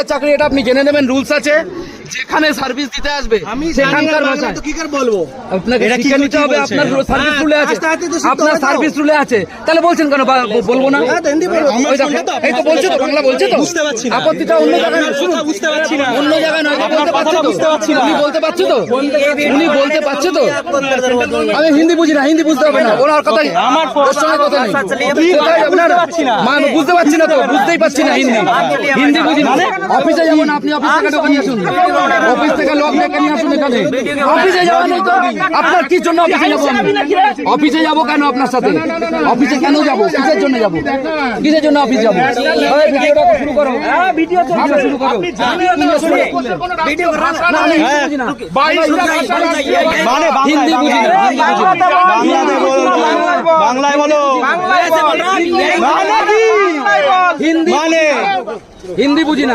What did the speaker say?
চাকরি এটা আপনি জেনে নেবেন, রুলস আছে। যেখানে সার্ভিস দিতে আসবে সেখানকার ভাষায় কি করে বলবো? আপনাকে শিখে নিতে হবে। আপনার সার্ভিস রুলে আছে, আপনার সার্ভিস রুলে আছে, তাহলে বলছেন কেন বলবো না? এই তো বলছে তো, বাংলা বলছে তো, বুঝতে পারছি না। আপত্তিটা অন্য জায়গায় নয়, শুনুন, বুঝতে পারছি না, অন্য জায়গায় নয়, বলতে পারছে তো, উনি বলতে পারছে তো, উনি বলতে পারছে তো। আমি হিন্দি বুঝি না, হিন্দি বুঝতে হবে না, ওনার কথাই আমার সঙ্গে কথা নেই। কোথায় যাবেন? বুঝতে পারছি না তো, বুঝতেই পারছি না হিন্দি, হিন্দি বুঝি না। অফিসে যাবো না, আপনি অফিস থেকে ডেকে নিয়ে আসুন, অফিস থেকে লোক ডেকে নিয়ে আসুন এখানে। অফিসে যাওয়া নেই তো, আপনার কি জন্য অফিসে যাবো? অফিসে যাবো কেন আপনার সাথে? অফিসে কেন যাবো? কিসের জন্য যাবো? কিসের জন্য অফিস যাবো? ভিডিওটা শুরু করো, ভিডিও শুরু করো। হিন্দি বুঝি না, বাংলায় বলো, হিন্দি বুঝি না।